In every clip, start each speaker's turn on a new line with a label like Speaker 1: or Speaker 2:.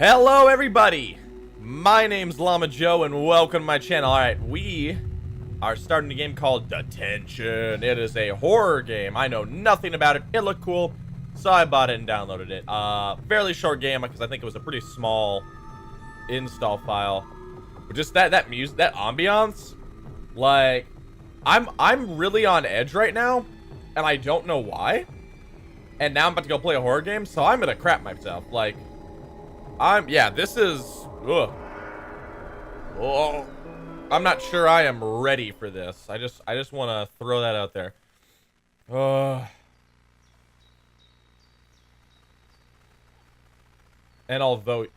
Speaker 1: Hello everybody, my name's Llama Joe and welcome to my channel. Alright, we are starting a game called Detention. It is a horror game. I know nothing about it. It looked cool, so I bought it and downloaded it. Fairly short game because I think it was a pretty small install file. But just that music, that ambiance, like, I'm really on edge right now, and I don't know why. And now I'm about to go play a horror game, so I'm gonna crap myself. Like, yeah, this is, ugh. Oh, I'm not sure I am ready for this. I just want to throw that out there. And I'll vote.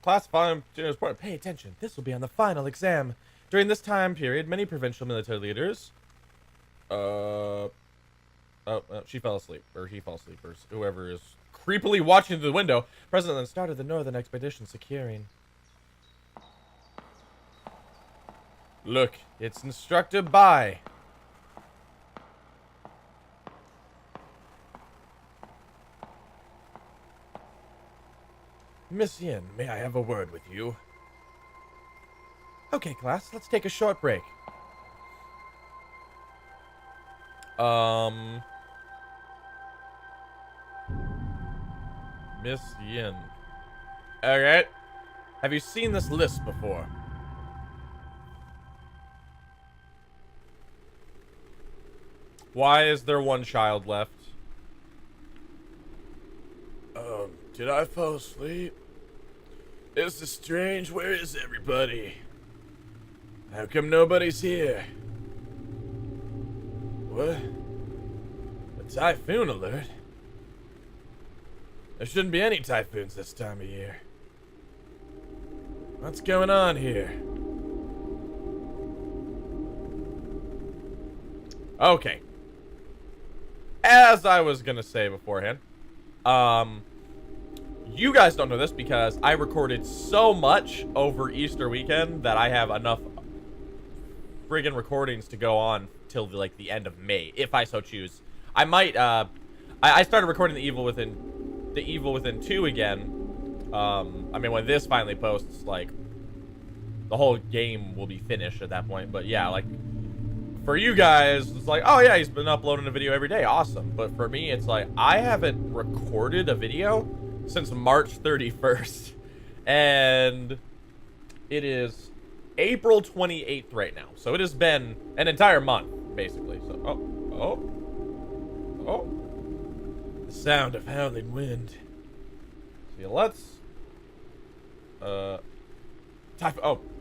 Speaker 1: Classify students, pay attention. This will be on the final exam. During this time period, many provincial military leaders, she fell asleep, or he fell asleep, or whoever is creepily watching through the window. President then started the northern expedition securing. Look, it's instructed by. Miss Yin, may I have a word with you? Okay, class, let's take a short break. Miss Yin. Alright. Have you seen this list before? Why is there one child left? Did I fall asleep? This is strange. Where is everybody? How come nobody's here? What? A typhoon alert? There shouldn't be any typhoons this time of year. What's going on here? Okay. As I was gonna say beforehand, you guys don't know this because I recorded so much over Easter weekend that I have enough friggin' recordings to go on till like the end of May, if I so choose. I might, I started recording The Evil Within 2 again. I mean, when this finally posts, like, the whole game will be finished at that point. But yeah, like, for you guys, it's like, oh yeah, he's been uploading a video every day. Awesome. But for me, it's like, I haven't recorded a video since March 31st. And it is April 28th right now. So it has been an entire month, basically. So, oh. The sound of howling wind. See, let's... Oh,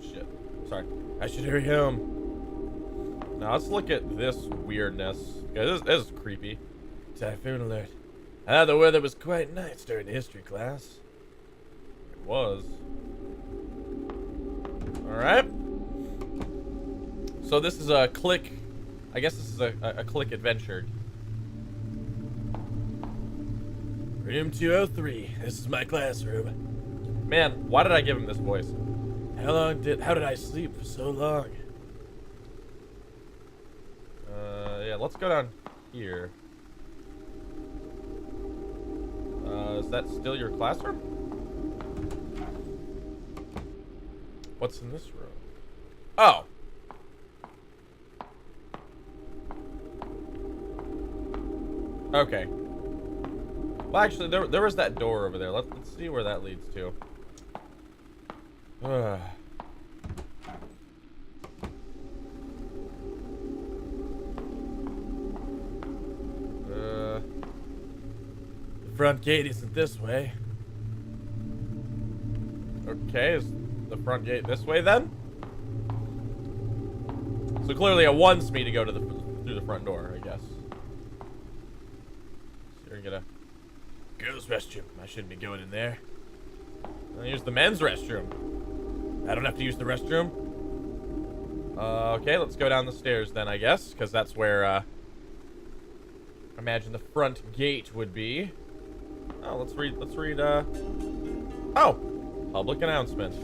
Speaker 1: shit. Sorry. I should hurry home. Now, let's look at this weirdness. Yeah, this is creepy. Typhoon alert. The weather was quite nice during history class. It was. Alright. So this is a click... I guess this is a click adventure. Room 203. This is my classroom. Man, why did I give him this voice? How did I sleep for so long? Yeah, let's go down here. Is that still your classroom? What's in this room? Oh. Okay. Well, actually, there was that door over there. Let's see where that leads to. The front gate isn't this way. Okay, is the front gate this way then? So clearly it wants me to go to through the front door, I guess. So you're gonna... Girls' restroom. I shouldn't be going in there. I'll use the men's restroom. I don't have to use the restroom. Okay, let's go down the stairs then, I guess, because that's where, I imagine the front gate would be. Oh, let's read, oh! Public announcement.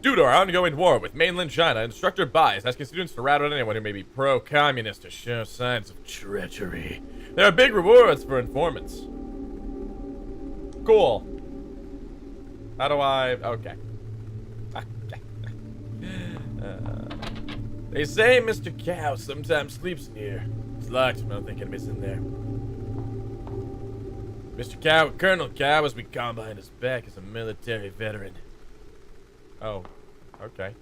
Speaker 1: Due to our ongoing war with mainland China, Instructor Bai is asking students to rat out anyone who may be pro-communist or show signs of treachery. There are big rewards for informants. Cool. How do I... Okay. They say Mr. Cow sometimes sleeps in here. It's locked, but I don't think anybody's in there. Mr. Cow, Colonel Cow, as we call him behind his back, is a military veteran. Oh, okay.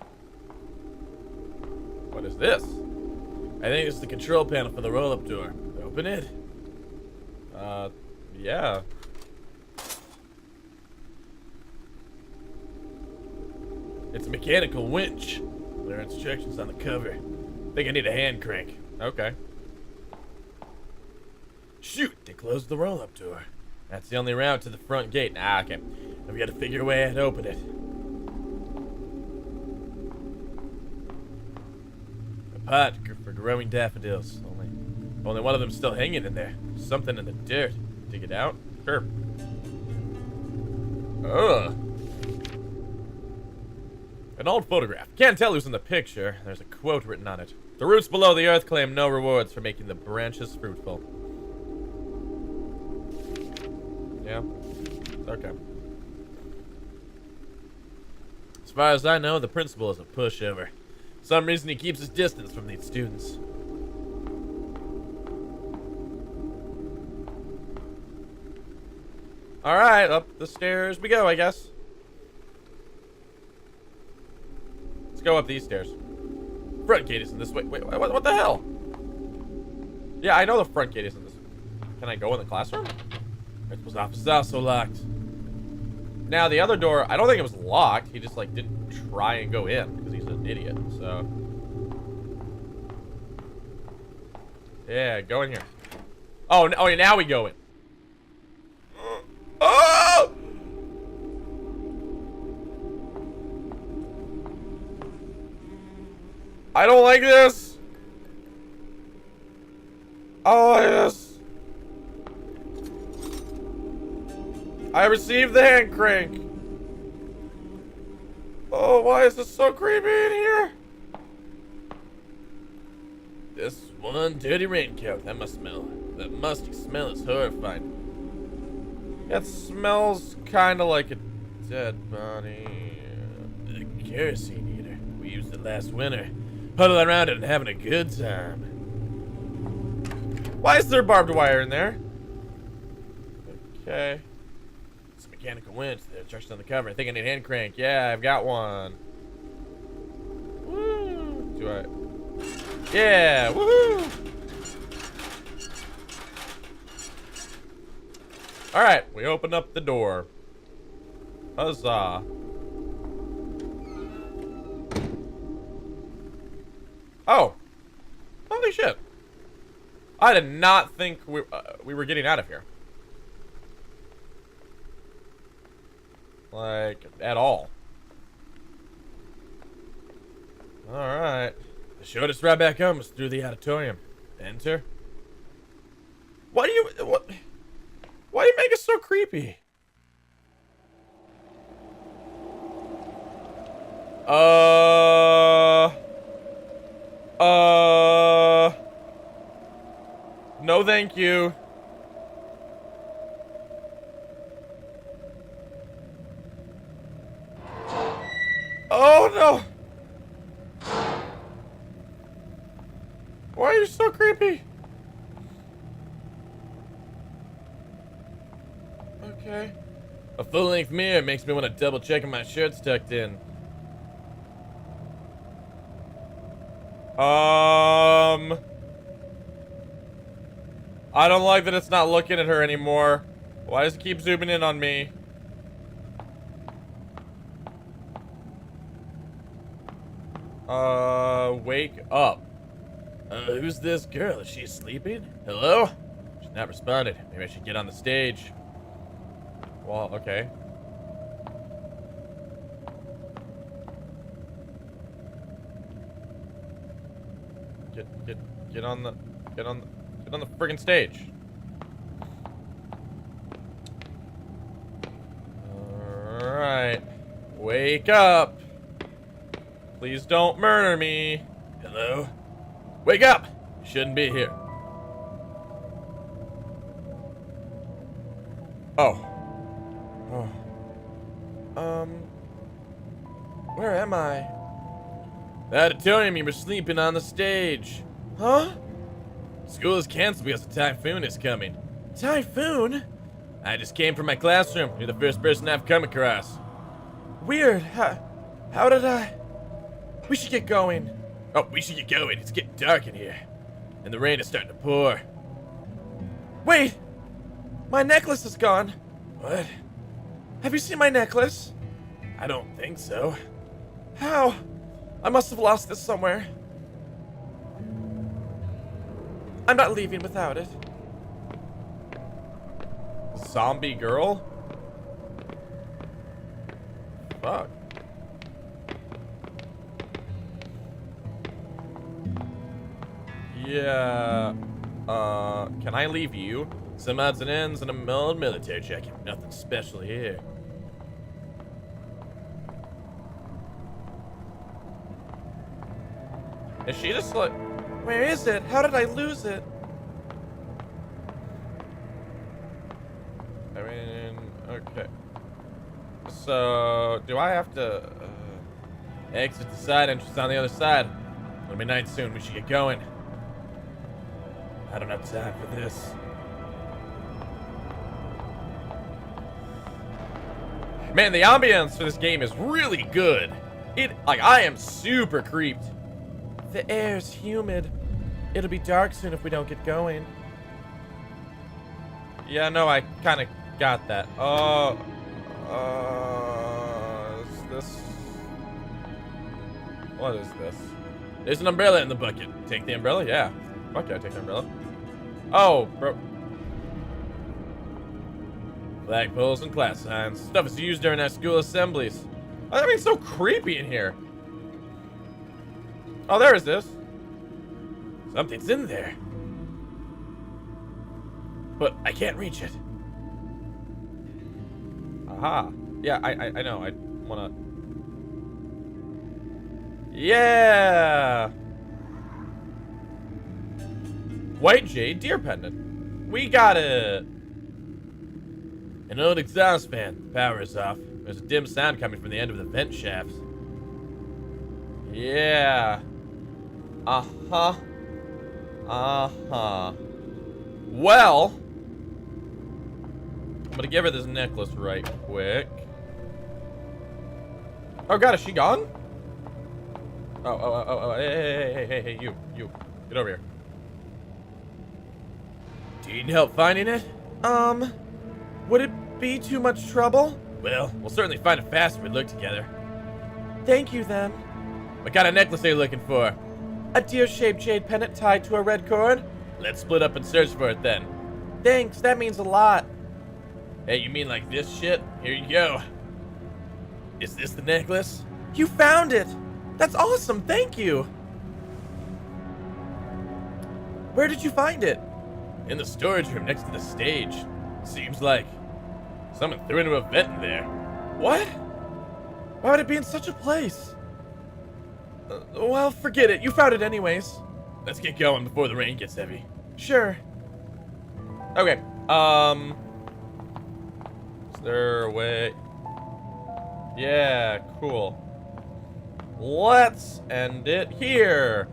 Speaker 1: What is this? I think it's the control panel for the roll-up door. Open it? Yeah. It's a mechanical winch. There are instructions on the cover. I think I need a hand crank. Okay. Shoot, they closed the roll-up door. That's the only route to the front gate. Ah, okay. I've got to figure a way how to open it. A pot for growing daffodils. Only one of them's still hanging in there. Something in the dirt. Dig it out? Sure. Ugh. An old photograph. Can't tell who's in the picture. There's a quote written on it. The roots below the earth claim no rewards for making the branches fruitful. Yeah. Okay. As far as I know, the principal is a pushover. For some reason he keeps his distance from these students. Alright, up the stairs we go, I guess. Let's go up these stairs. Front gate isn't this way. Wait, what the hell? Yeah, I know the front gate isn't this. Can I go in the classroom? Principal's office is also locked. Now, the other door, I don't think it was locked. He just, like, didn't try and go in because he's an idiot, so. Yeah, go in here. Oh, now we go in. Oh! I don't like this. I don't like this. I received the hand crank. Oh, why is this so creepy in here? This one dirty raincoat. That must smell. That musty smell is horrifying. It smells kind of like a dead body. The kerosene heater. We used it last winter. Huddling around it and having a good time. Why is there barbed wire in there? Okay. It's a mechanical winch. They're charged on the cover. I think I need a hand crank. Yeah, I've got one. Woo! Do I? Yeah! Woohoo! Alright, we open up the door. Huzzah. Oh. Holy shit. I did not think we were getting out of here. Like, at all. Alright. The shortest route back home is through the auditorium. Enter. Why do you make it so creepy? No thank you. Oh no! Why are you so creepy? Okay. A full-length mirror makes me want to double check if my shirt's tucked in. I don't like that it's not looking at her anymore. Why does it keep zooming in on me? Wake up. Who's this girl? Is she sleeping? Hello? She's not responded. Maybe I should get on the stage. Well, okay. Get on the friggin' stage. Alright. Wake up. Please don't murder me. Hello? Wake up! You shouldn't be here. Oh. Where am I? The auditorium, you were sleeping on the stage. Huh? School is canceled because a typhoon is coming. Typhoon? I just came from my classroom. You're the first person I've come across. Weird. How did I... We should get going. Oh, we should get going. It's getting dark in here. And the rain is starting to pour. Wait! My necklace is gone. What? Have you seen my necklace? I don't think so. How? I must have lost this somewhere. I'm not leaving without it. Zombie girl? Fuck. Yeah. Can I leave you? Some odds and ends and a mild military check. Nothing special here. Is she just like... Where is it? How did I lose it? I mean, okay. So, do I have to... exit the side entrance on the other side? It'll be night soon. We should get going. I don't have time for this. Man, the ambiance for this game is really good. I am super creeped. The air's humid. It'll be dark soon if we don't get going. Yeah, no, I kind of got that. Is this... What is this? There's an umbrella in the bucket. Take the umbrella? Yeah. Fuck yeah, take the umbrella. Oh, bro. Flagpoles and class signs. Stuff is used during our school assemblies. Oh, that means so creepy in here. Oh, there is this. Something's in there. But I can't reach it. Aha. Yeah, I know. I wanna... Yeah! White jade deer pendant. We got it! An old exhaust fan. The power is off. There's a dim sound coming from the end of the vent shafts. Yeah. Uh-huh. Uh-huh. Well, I'm gonna give her this necklace right quick. Oh god, is she gone? Oh, hey, you, get over here. Do you need help finding it? Would it be too much trouble? Well, we'll certainly find it fast if we look together. Thank you, then. What kind of necklace are you looking for? A deer-shaped jade pendant tied to a red cord. Let's split up and search for it, then. Thanks, that means a lot. Hey, you mean like this shit? Here you go. Is this the necklace? You found it! That's awesome, thank you! Where did you find it? In the storage room next to the stage. Seems like someone threw into a vent in there. What? Why would it be in such a place? Well, forget it. You found it anyways. Let's get going before the rain gets heavy. Sure. Okay. Is there a way? Yeah, cool. Let's end it here.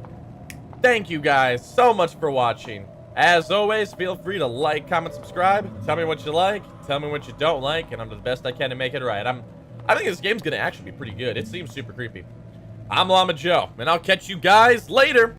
Speaker 1: Thank you guys so much for watching. As always, feel free to like, comment, subscribe. Tell me what you like. Tell me what you don't like, and I'm doing the best I can to make it right. I think this game's gonna actually be pretty good. It seems super creepy. I'm Llama Joe, and I'll catch you guys later.